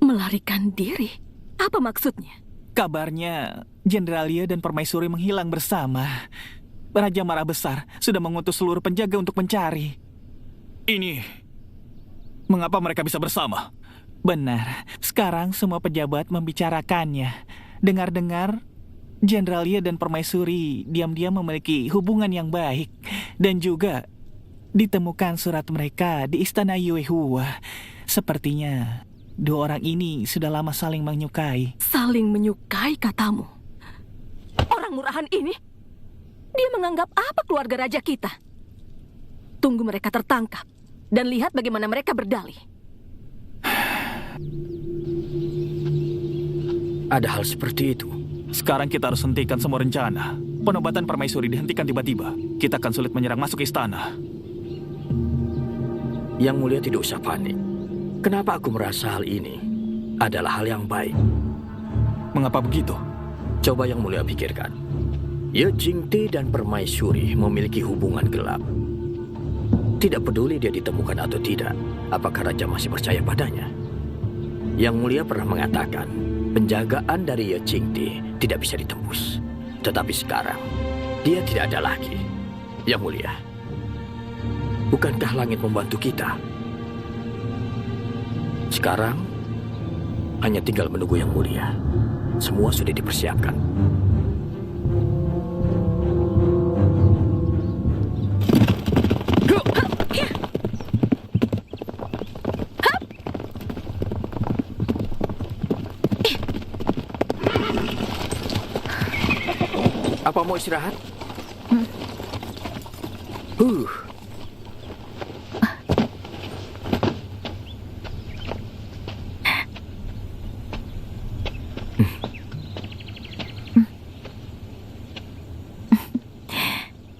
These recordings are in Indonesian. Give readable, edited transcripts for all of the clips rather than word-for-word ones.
Melarikan diri? Apa maksudnya? Kabarnya Jendralia dan Permaisuri menghilang bersama. Raja marah besar, sudah mengutus seluruh penjaga untuk mencari. Ini... Mengapa mereka bisa bersama? Benar, sekarang semua pejabat membicarakannya. Dengar-dengar, Jendralia dan Permaisuri diam-diam memiliki hubungan yang baik. Dan juga ditemukan surat mereka di Istana Yuehua. Sepertinya dua orang ini sudah lama saling menyukai. Saling menyukai, katamu? Orang murahan ini? Dia menganggap apa keluarga raja kita? Tunggu mereka tertangkap dan lihat bagaimana mereka berdalih. Ada hal seperti itu. Sekarang kita harus hentikan semua rencana. Penobatan Permaisuri dihentikan tiba-tiba. Kita akan sulit menyerang masuk istana. Yang Mulia tidak usah panik. Kenapa aku merasa hal ini adalah hal yang baik? Mengapa begitu? Coba Yang Mulia pikirkan. Ye Jingti dan Permaisuri memiliki hubungan gelap. Tidak peduli dia ditemukan atau tidak, apakah Raja masih percaya padanya? Yang Mulia pernah mengatakan, penjagaan dari Ye Jingti tidak bisa ditembus. Tetapi sekarang, dia tidak ada lagi. Yang Mulia, bukankah langit membantu kita? Sekarang, hanya tinggal menunggu Yang Mulia. Semua sudah dipersiapkan. Apa mau istirahat?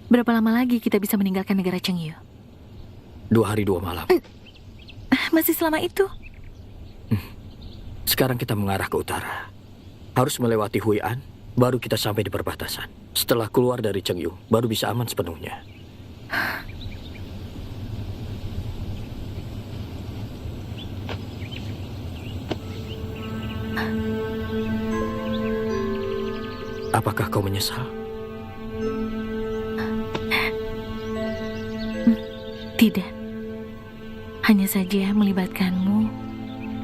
Berapa lama lagi kita bisa meninggalkan negara Chengyu? 2 hari 2 malam. Masih selama itu? Sekarang kita mengarah ke utara. Harus melewati Hui'an, baru kita sampai di perbatasan. Setelah keluar dari Chengyu, baru bisa aman sepenuhnya. Apakah kau menyesal? Tidak. Hanya saja melibatkanmu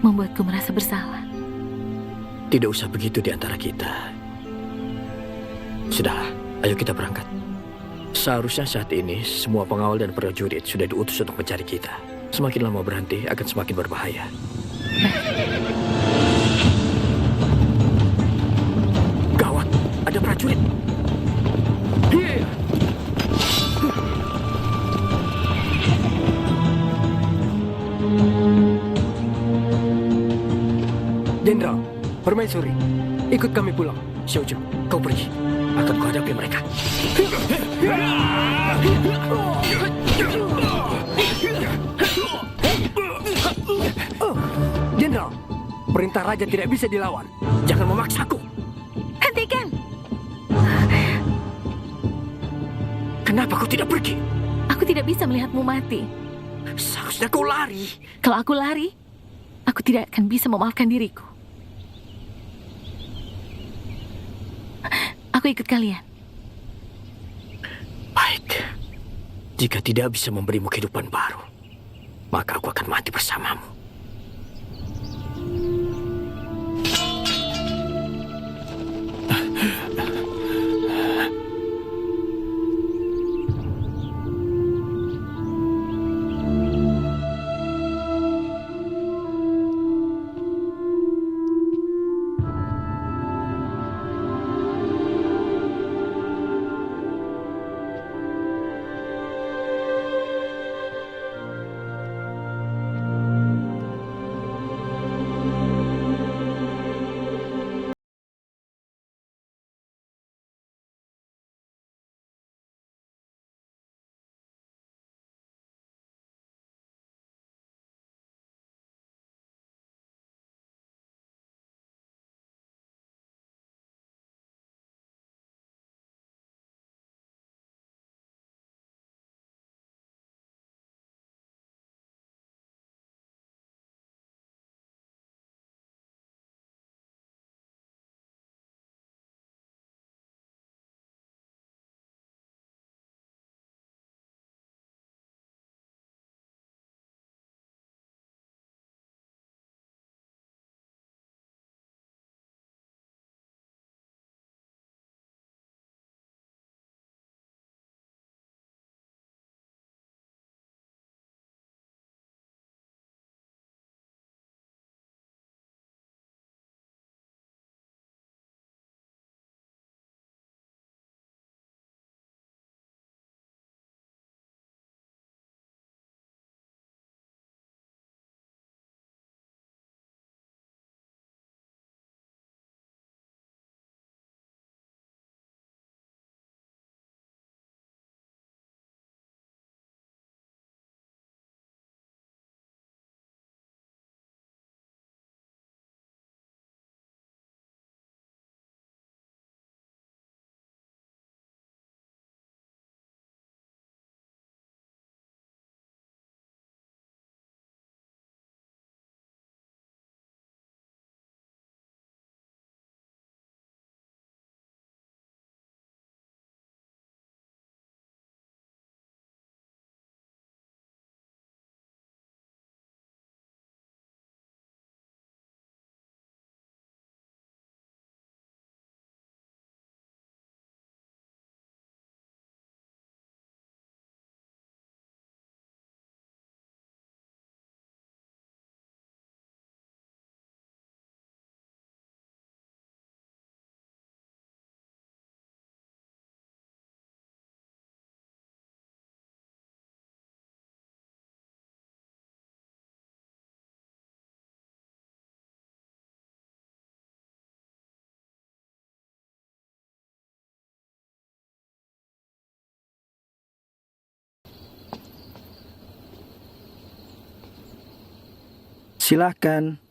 membuatku merasa bersalah. Tidak usah begitu di antara kita. Sudahlah, ayo kita berangkat. Seharusnya saat ini semua pengawal dan prajurit sudah diutus untuk mencari kita. Semakin lama berhenti akan semakin berbahaya. Gawat, ada prajurit. Jenderal, Permaisuri, ikut kami pulang. Xiaoju, kau pergi. Akan kuhadapi mereka. Jenderal, perintah raja tidak bisa dilawan. Jangan memaksaku. Hentikan! Kenapa kau tidak pergi? Aku tidak bisa melihatmu mati. Seharusnya kau lari. Kalau aku lari, aku tidak akan bisa memaafkan diriku. Aku ikut kalian. Baik. Jika tidak bisa memberimu kehidupan baru, maka aku akan mati bersamamu. Silakan.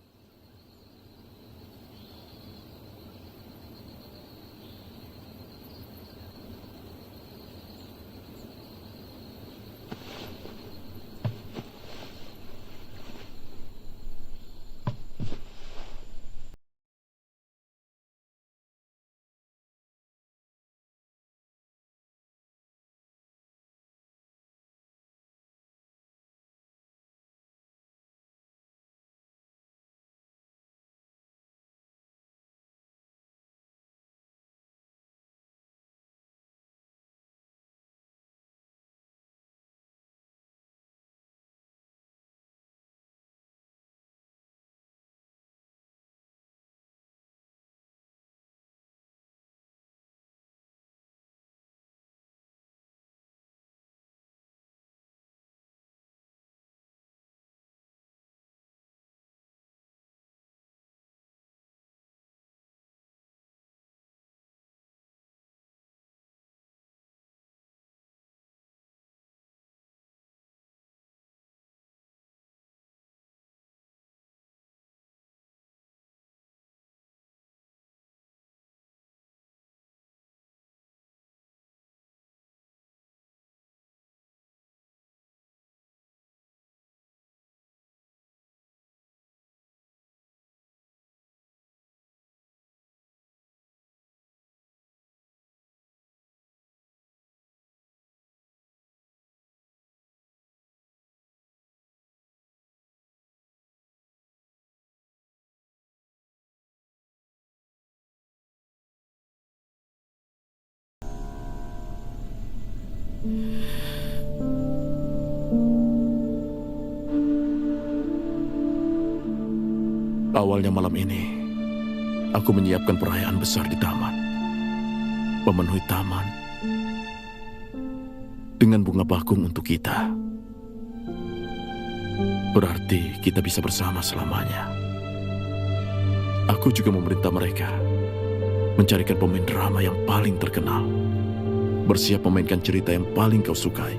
Awalnya malam ini, aku menyiapkan perayaan besar di taman. Memenuhi taman dengan bunga bakung untuk kita. Berarti kita bisa bersama selamanya. Aku juga memerintah mereka mencarikan pemain drama yang paling terkenal. Bersiap memainkan cerita yang paling kau sukai.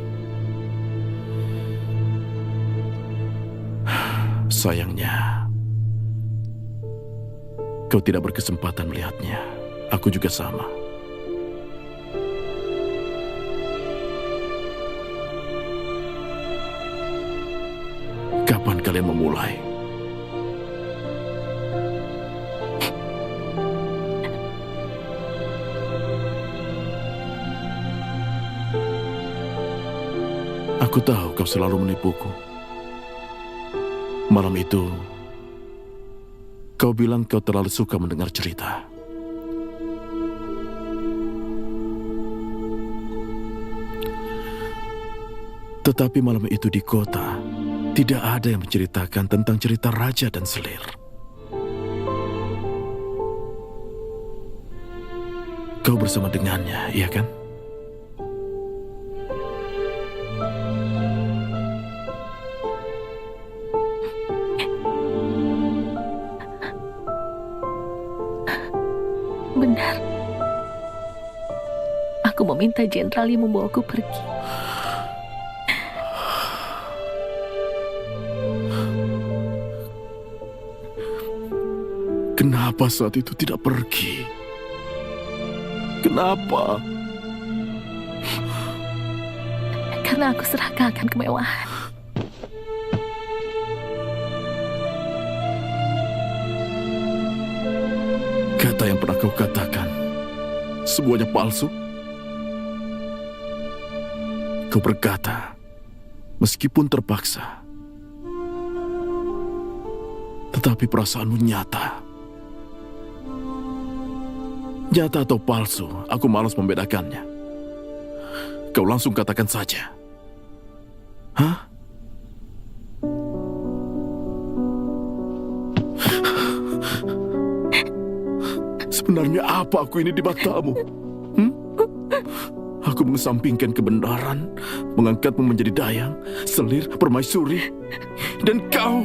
Sayangnya, kau tidak berkesempatan melihatnya. Aku juga sama. Kapan kalian memulai? Aku tahu kau selalu menipuku. Malam itu, kau bilang kau terlalu suka mendengar cerita. Tetapi malam itu di kota, tidak ada yang menceritakan tentang cerita raja dan selir. Kau bersama dengannya, iya kan? Benar. Aku meminta jenderal yang membawaku pergi. Kenapa saat itu tidak pergi? Kenapa? Karena aku serahkan kemewahan. Kata yang pernah kau katakan, semuanya palsu. Kau berkata, meskipun terpaksa, tetapi perasaanmu nyata. Nyata atau palsu, aku malas membedakannya. Kau langsung katakan saja. Hah? Sebenarnya apa aku ini di matamu? Aku mengesampingkan kebenaran, mengangkatmu menjadi dayang, selir, permaisuri, dan kau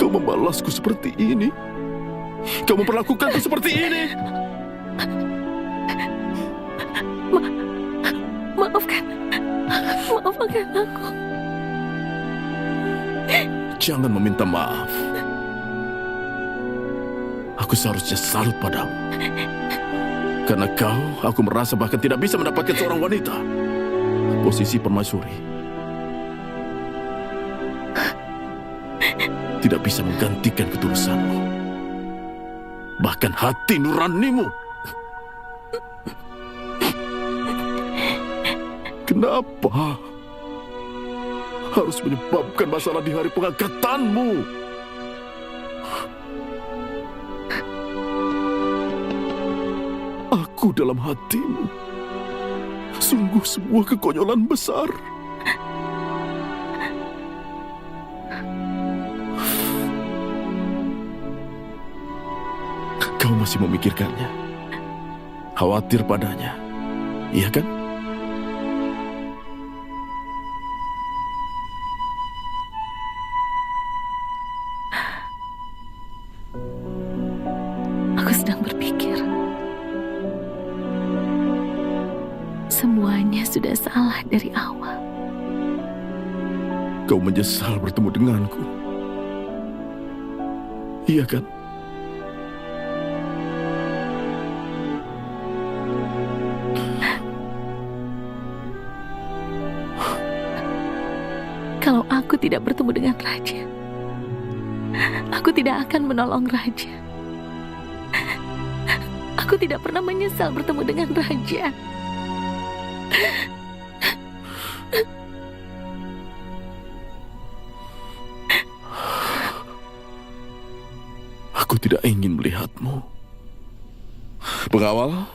membalasku seperti ini. Kau memperlakukanku seperti ini. Maafkan aku. Jangan meminta maaf. Aku seharusnya salut padamu. Karena aku merasa bahkan tidak bisa mendapatkan seorang wanita. Posisi permaisuri tidak bisa menggantikan ketulusanmu. Bahkan hati nuranimu. Kenapa harus menyebabkan masalah di hari pengangkatanmu? Aku dalam hatimu sungguh sebuah kekonyolan besar. Kau masih memikirkannya, khawatir padanya, iya kan? Aku sedang berpikir. Semuanya sudah salah dari awal. Kau menyesal bertemu denganku, iya kan? Kalau aku tidak bertemu dengan Raja, aku tidak akan menolong Raja. Aku tidak pernah menyesal bertemu dengan Raja. Aku tidak ingin melihatmu. Pengawal,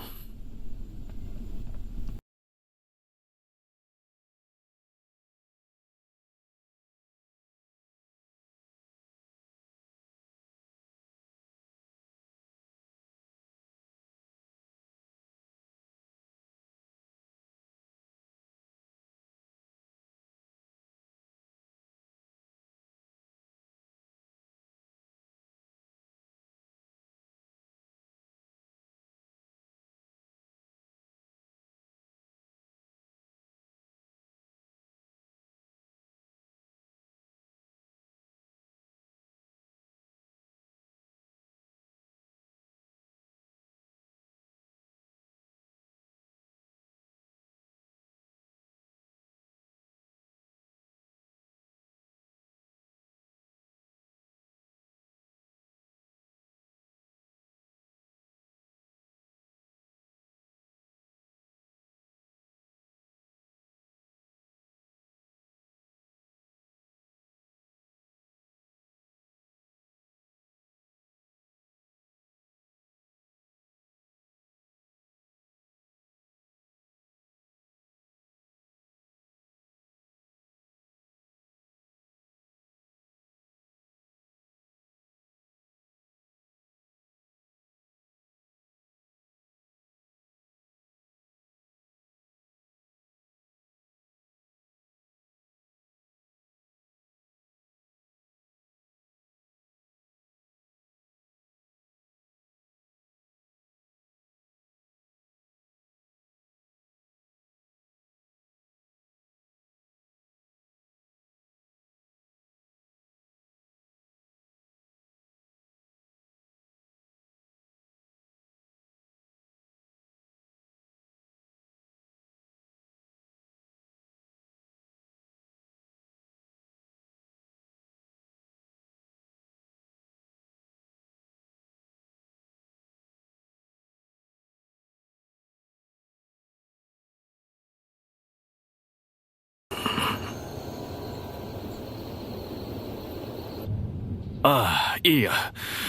Iya.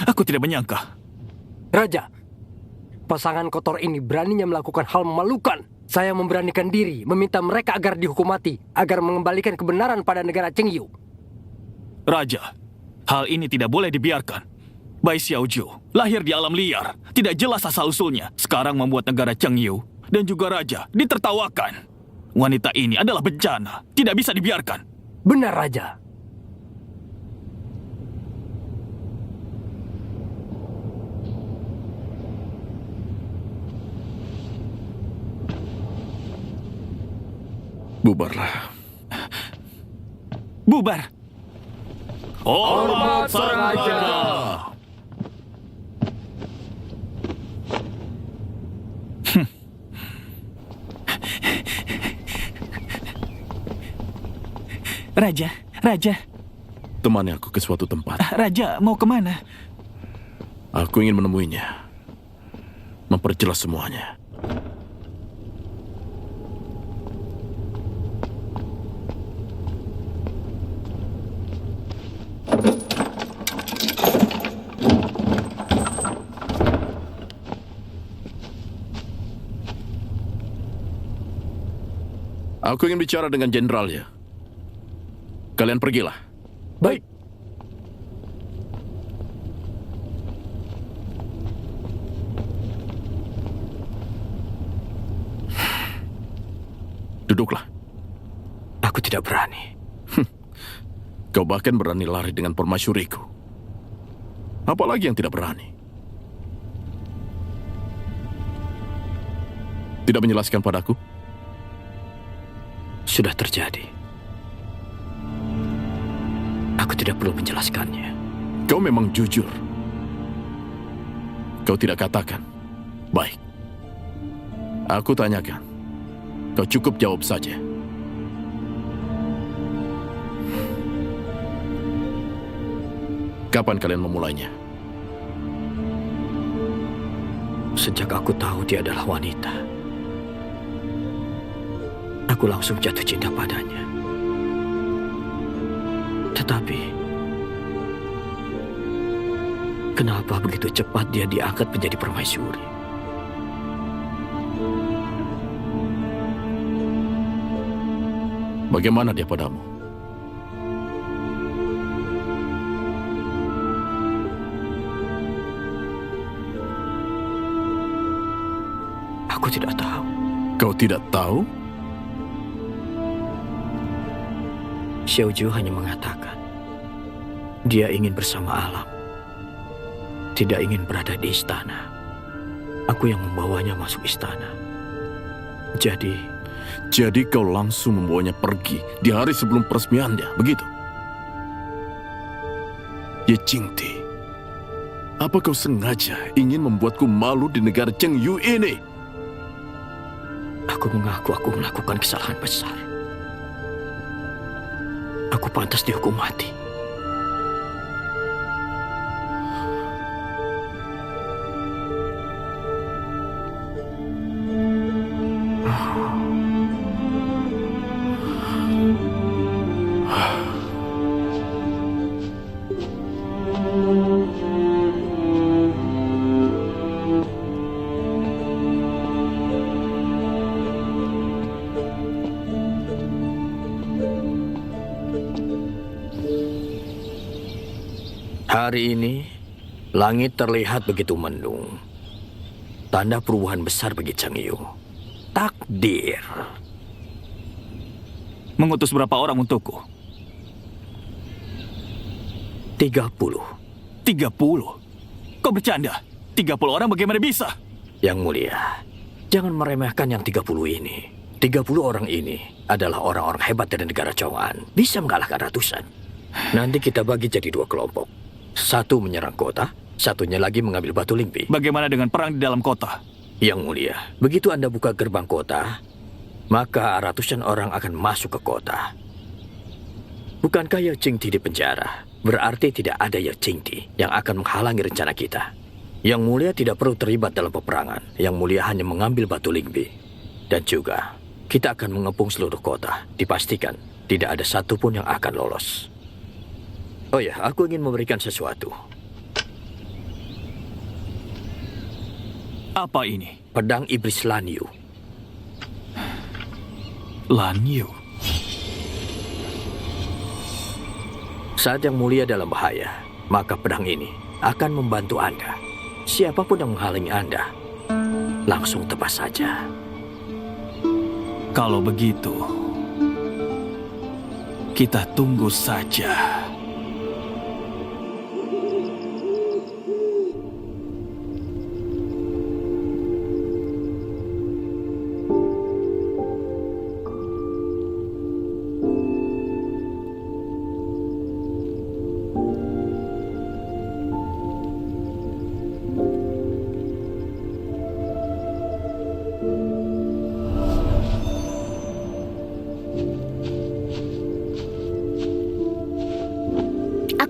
Aku tidak menyangka. Raja, pasangan kotor ini beraninya melakukan hal memalukan. Saya memberanikan diri meminta mereka agar dihukum mati, agar mengembalikan kebenaran pada negara Chengyu. Raja, hal ini tidak boleh dibiarkan. Bai Xiaoju lahir di alam liar, tidak jelas asal-usulnya. Sekarang membuat negara Chengyu dan juga raja ditertawakan. Wanita ini adalah bencana, tidak bisa dibiarkan. Benar, Raja. bubarlah. Bubar. Hormat Sang Raja! Raja, Temani aku ke suatu tempat. Raja mau kemana? Aku ingin menemuinya. Memperjelas semuanya. Aku ingin bicara dengan jenderalnya. Kalian pergilah. Baik. Duduklah. Aku tidak berani. Kau bahkan berani lari dengan permaisuriku. Apalagi yang tidak berani? Tidak menjelaskan padaku? Sudah terjadi. Aku tidak perlu menjelaskannya. Kau memang jujur. Kau tidak katakan. Baik. Aku tanyakan. Kau cukup jawab saja. Kapan kalian memulainya? Sejak aku tahu dia adalah wanita, aku langsung jatuh cinta padanya. Tetapi, kenapa begitu cepat dia diangkat menjadi permaisuri? Bagaimana dia padamu? Aku tidak tahu. Kau tidak tahu? Xiaoju hanya mengatakan dia ingin bersama alam, tidak ingin berada di istana. Aku yang membawanya masuk istana. Jadi kau langsung membawanya pergi di hari sebelum peresmiannya, begitu? Ye Jingti, apa kau sengaja ingin membuatku malu di negara Chengyu ini? Aku mengaku aku melakukan kesalahan besar. Aku pantas dihukum mati. Hari ini, langit terlihat begitu mendung. Tanda perubahan besar bagi Chengyu. Takdir. Mengutus berapa orang untukku? 30. 30? Kau bercanda? 30 orang bagaimana bisa? Yang mulia, jangan meremehkan yang 30 ini. 30 orang ini adalah orang-orang hebat dari negara Chong'an. Bisa mengalahkan ratusan. Nanti kita bagi jadi 2 kelompok. Satu menyerang kota, satunya lagi mengambil batu Lingpi. Bagaimana dengan perang di dalam kota? Yang mulia, begitu Anda buka gerbang kota, maka ratusan orang akan masuk ke kota. Bukankah Ye Jingti di penjara? Berarti tidak ada Ye Jingti yang akan menghalangi rencana kita. Yang mulia tidak perlu terlibat dalam peperangan. Yang mulia hanya mengambil batu Lingpi. Dan juga, kita akan mengepung seluruh kota. Dipastikan tidak ada satupun yang akan lolos. Oh ya, aku ingin memberikan sesuatu. Apa ini? Pedang Iblis Lanyu. Lanyu? Saat yang mulia dalam bahaya, maka pedang ini akan membantu Anda. Siapapun yang menghalangi Anda, langsung tebas saja. Kalau begitu, kita tunggu saja.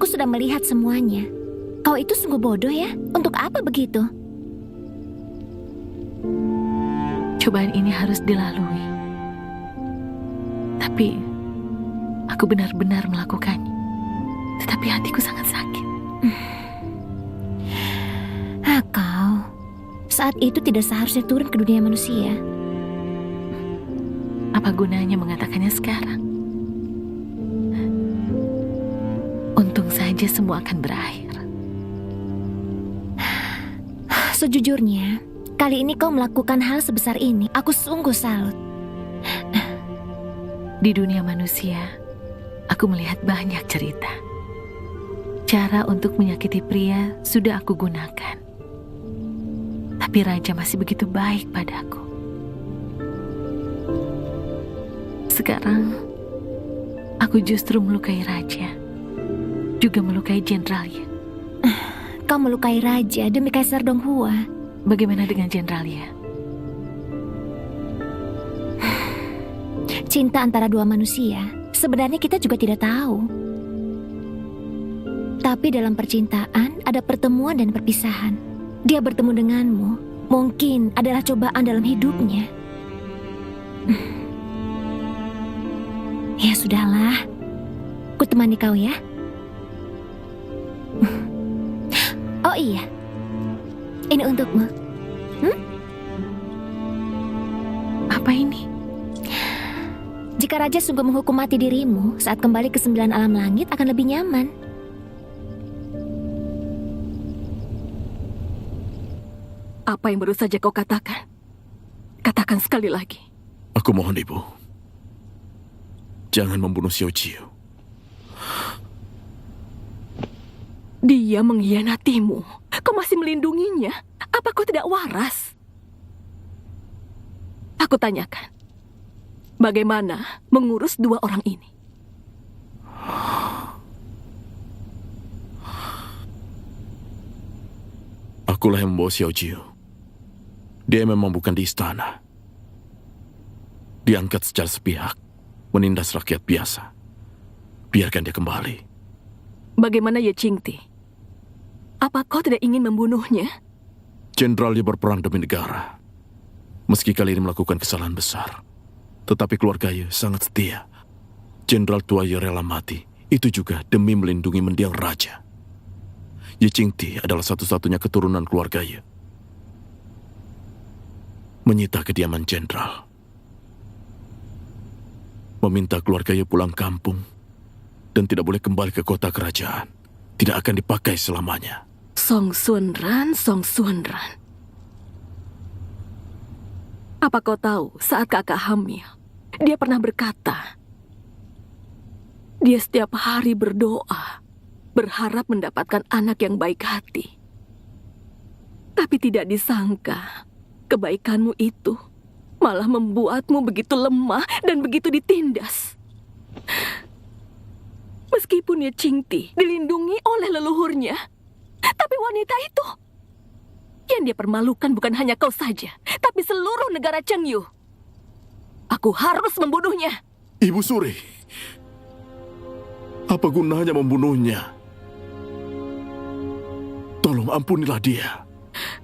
Aku sudah melihat semuanya. Kau itu sungguh bodoh ya. Untuk apa begitu? Cobaan ini harus dilalui. Tapi aku benar-benar melakukannya. Tetapi hatiku sangat sakit. Kau saat itu tidak seharusnya turun ke dunia manusia. Apa gunanya mengatakannya sekarang? Untung saja semua akan berakhir. Sejujurnya, kali ini kau melakukan hal sebesar ini. Aku sungguh salut. Di dunia manusia, aku melihat banyak cerita. Cara untuk menyakiti pria sudah aku gunakan. Tapi Raja masih begitu baik padaku. Sekarang, aku justru melukai Raja. Juga melukai Jenderalnya. Kau melukai Raja demi Kaisar Donghua. Bagaimana dengan Jenderalnya? Cinta antara dua manusia, sebenarnya kita juga tidak tahu. Tapi dalam percintaan ada pertemuan dan perpisahan. Dia bertemu denganmu, mungkin adalah cobaan dalam hidupnya. Ya sudahlah, ku temani kau ya. Oh iya, ini untukmu. Apa ini? Jika Raja sungguh menghukum mati dirimu, saat kembali ke 9 alam langit akan lebih nyaman. Apa yang baru saja kau katakan? Katakan sekali lagi. Aku mohon ibu, jangan membunuh Xiao Jiu. Dia mengkhianatimu. Kau masih melindunginya. Apa kau tidak waras? Aku tanyakan, bagaimana mengurus dua orang ini? Akulah yang membawa Xiao Jiu. Dia memang bukan di istana. Diangkat secara sepihak, menindas rakyat biasa. Biarkan dia kembali. Bagaimana Ye Qingti? Apa kau tidak ingin membunuhnya? Jenderal dia berperang demi negara. Meski kali ini melakukan kesalahan besar, tetapi keluarga Ye sangat setia. Jenderal tua Ye rela mati, itu juga demi melindungi mendiang raja. Ye Qingti adalah satu-satunya keturunan keluarga Ye. Menyita kediaman jenderal. Meminta keluarga Ye pulang kampung dan tidak boleh kembali ke kota kerajaan. Tidak akan dipakai selamanya. Song Sunran, Song Sunran. Apa kau tahu saat kakak hamil, dia pernah berkata, dia setiap hari berdoa, berharap mendapatkan anak yang baik hati. Tapi tidak disangka, kebaikanmu itu malah membuatmu begitu lemah dan begitu ditindas. Meskipun Ye Qingti dilindungi oleh leluhurnya, tapi wanita itu yang dia permalukan bukan hanya kau saja, tapi seluruh negara Chengyu. Aku harus membunuhnya. Ibu Suri, apa gunanya membunuhnya? Tolong ampunilah dia.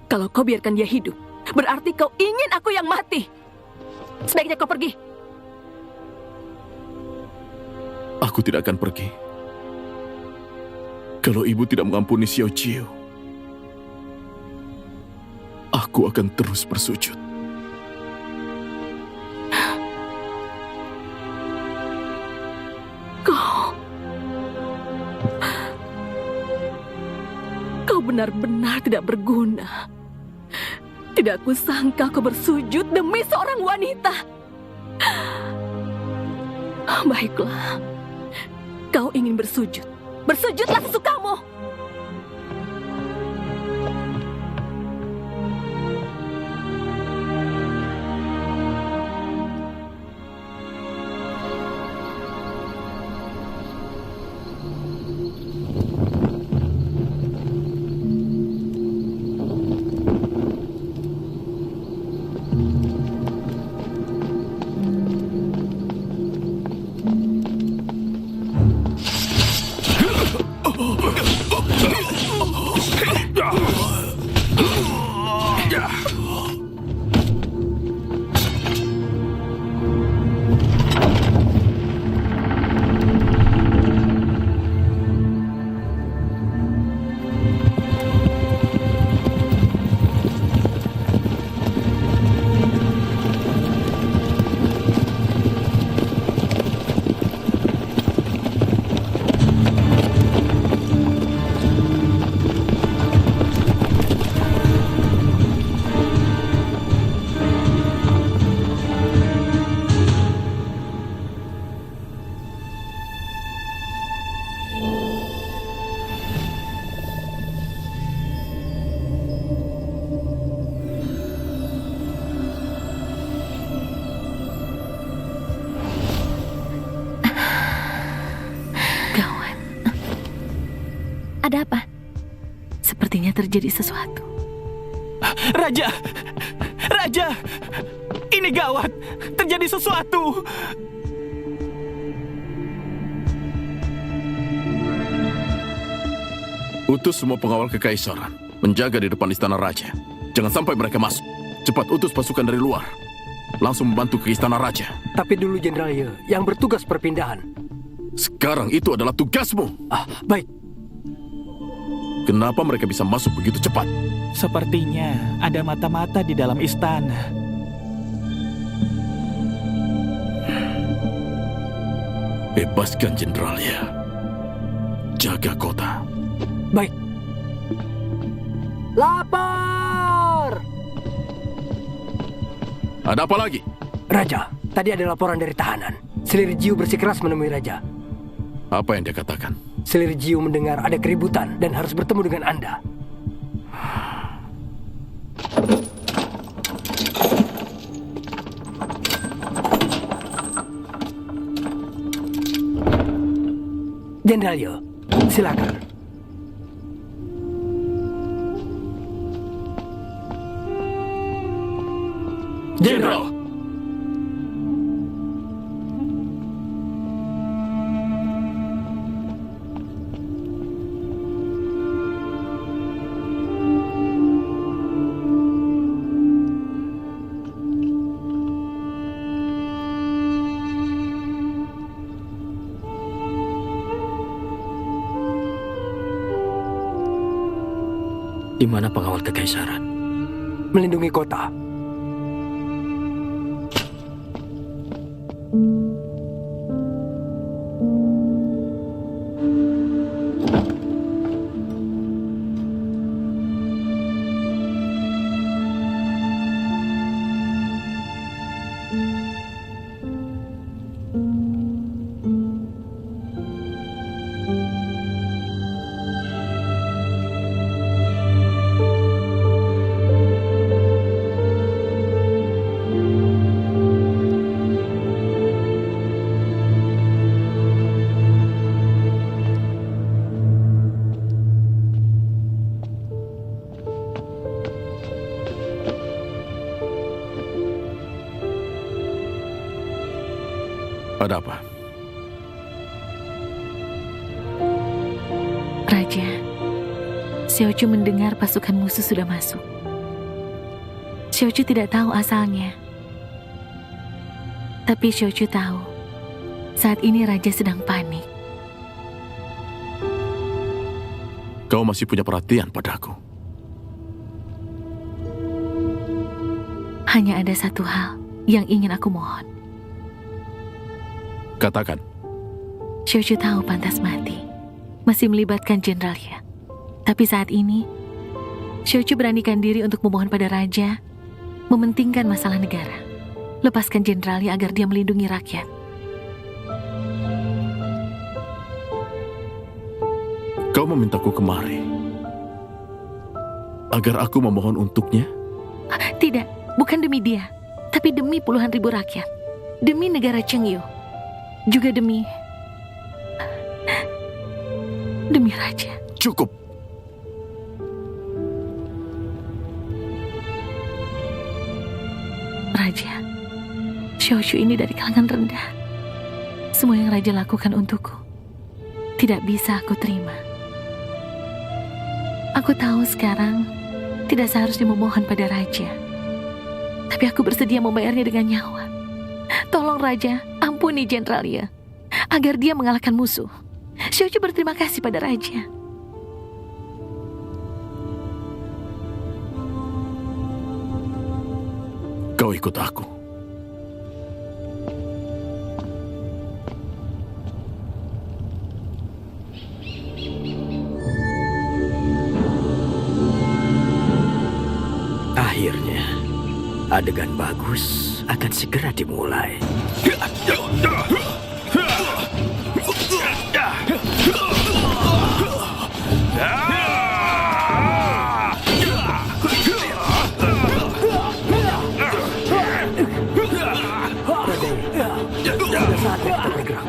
Kalau kau biarkan dia hidup, berarti kau ingin aku yang mati. Sebaiknya kau pergi. Aku tidak akan pergi. Kalau ibu tidak mengampuni Xiao Jiu, aku akan terus bersujud. Kau benar-benar tidak berguna. Tidak kusangka kau bersujud demi seorang wanita. Baiklah, kau ingin bersujud. Bersujudlah sesukamu. Ada apa? Sepertinya terjadi sesuatu. Raja! Raja! Ini gawat! Terjadi sesuatu! Utus semua pengawal kekaisaran menjaga di depan istana raja. Jangan sampai mereka masuk. Cepat utus pasukan dari luar. Langsung membantu ke istana raja. Tapi dulu Jenderal Ye, yang bertugas perpindahan. Sekarang itu adalah tugasmu. Baik. Kenapa mereka bisa masuk begitu cepat? Sepertinya ada mata-mata di dalam istana. Bebaskan Jenderal Ye. Jaga kota. Baik. Lapor! Ada apa lagi? Raja, tadi ada laporan dari tahanan. Selir Jiu bersikeras menemui Raja. Apa yang dia katakan? Selir Jiu mendengar ada keributan dan harus bertemu dengan Anda. Jenderal Ye, silakan. Jenderal! Di mana pengawal kekaisaran? Melindungi kota. Ada apa? Raja, Xiaochu mendengar pasukan musuh sudah masuk. Xiaochu tidak tahu asalnya. Tapi Xiaochu tahu, saat ini Raja sedang panik. Kau masih punya perhatian padaku. Hanya ada satu hal yang ingin aku mohon. Katakan. Xiaochu tahu pantas mati, masih melibatkan Jenderal Ye. Tapi saat ini, Xiaochu beranikan diri untuk memohon pada Raja, mementingkan masalah negara. Lepaskan Jenderal Ye agar dia melindungi rakyat. Kau memintaku kemari agar aku memohon untuknya? Tidak, bukan demi dia, tapi demi puluhan ribu rakyat. Demi negara Chengyu. Juga demi Raja. Cukup. Raja, Xiaochu ini dari kalangan rendah. Semua yang Raja lakukan untukku tidak bisa aku terima. Aku tahu sekarang tidak seharusnya memohon pada Raja, tapi aku bersedia membayarnya dengan nyawa. Tolong Raja, ampuni Jenderal Ye, agar dia mengalahkan musuh. Xiaochu berterima kasih pada Raja. Kau ikut aku. Akhirnya, adegan bagus akan segera dimulai. Sudah saatnya kita bergerak.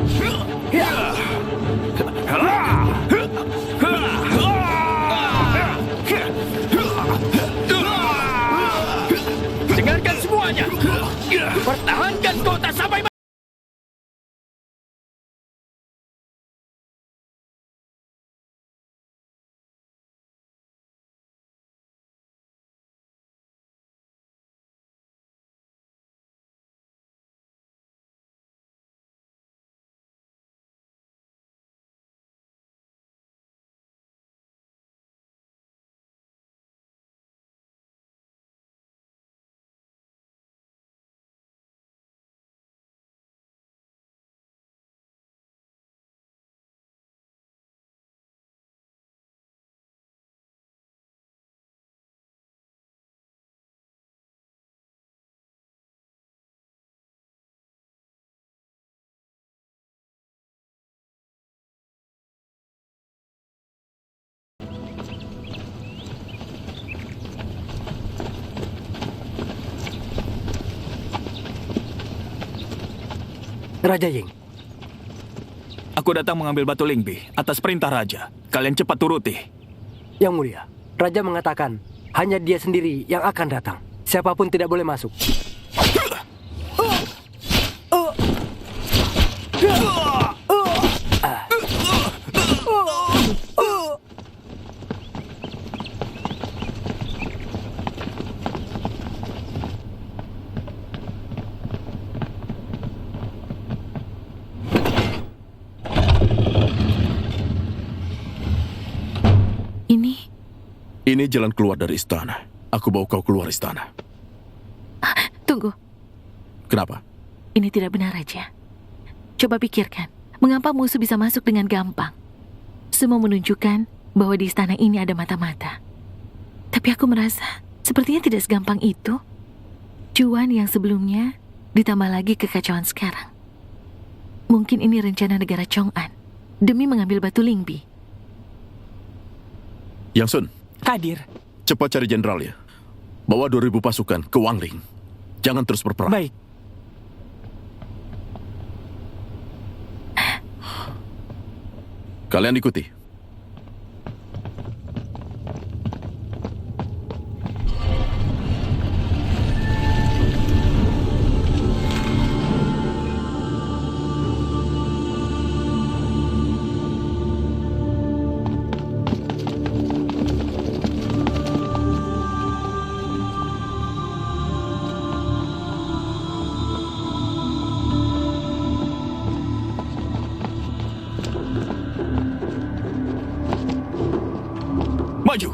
Raja Ying. Aku datang mengambil batu Lingbi atas perintah Raja. Kalian cepat turuti. Yang mulia, Raja mengatakan hanya dia sendiri yang akan datang. Siapapun tidak boleh masuk. Ini jalan keluar dari istana. Aku bawa kau keluar istana. Tunggu, Kenapa? ini tidak benar, Raja. Coba pikirkan, mengapa musuh bisa masuk dengan gampang? Semua menunjukkan bahwa di istana ini ada mata-mata. Tapi aku merasa sepertinya tidak segampang itu. Cuan yang sebelumnya ditambah lagi kekacauan sekarang. Mungkin ini rencana negara Chong'an demi mengambil batu Lingbi. Yang Sun, Hadir. cepat cari jenderalnya. Bawa 2000 pasukan ke Wangling. Jangan terus berperang. Baik. Kalian ikuti. Maju!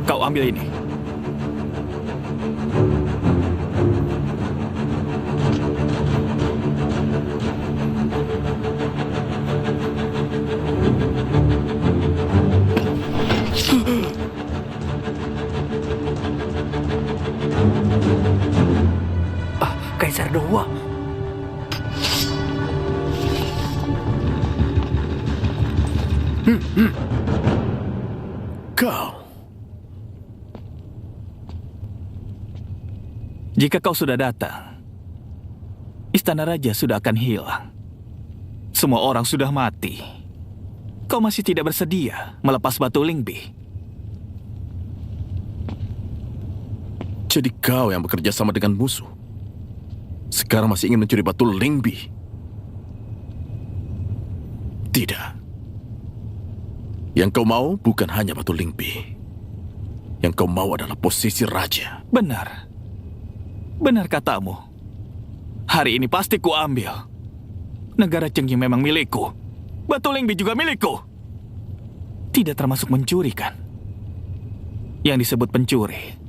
Kau ambil ini. Kaisar Donghua. Kau. Jika kau sudah datang, istana raja sudah akan hilang. Semua orang sudah mati. Kau masih tidak bersedia melepas batu Lingbi. Jadi kau yang bekerja sama dengan musuh. Sekarang masih ingin mencuri batu Lingbi. Tidak. Yang kau mau bukan hanya batu Lingbi. Yang kau mau adalah posisi raja. Benar. Benar katamu. Hari ini pasti ku ambil. Negara Chengyu memang milikku. Batu Lingbi juga milikku. Tidak termasuk mencuri kan? Yang disebut pencuri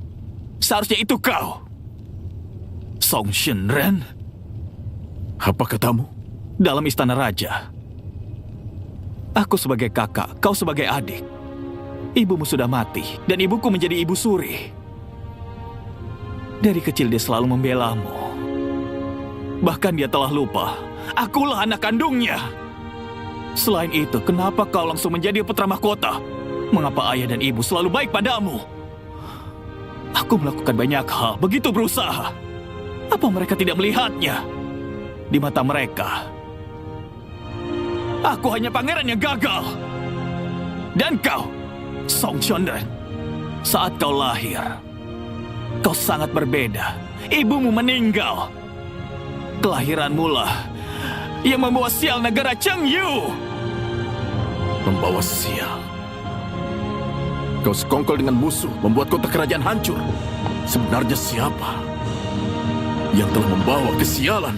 seharusnya itu kau, Song Shenren. Apa katamu? Dalam istana raja, aku sebagai kakak, kau sebagai adik. Ibumu sudah mati dan ibuku menjadi ibu suri. Dari kecil dia selalu membelamu. Bahkan dia telah lupa, akulah anak kandungnya. Selain itu, kenapa kau langsung menjadi putra mahkota? Mengapa ayah dan ibu selalu baik padamu? Aku melakukan banyak hal, begitu berusaha. Apa mereka tidak melihatnya? Di mata mereka, aku hanya pangeran yang gagal. Dan kau, Song Shenren, saat kau lahir, kau sangat berbeda. Ibumu meninggal. Kelahiranmu lah yang membawa sial negara Chengyu. Membawa sial. Kau sekongkol dengan musuh, membuat kota kerajaan hancur. Sebenarnya siapa yang telah membawa kesialan?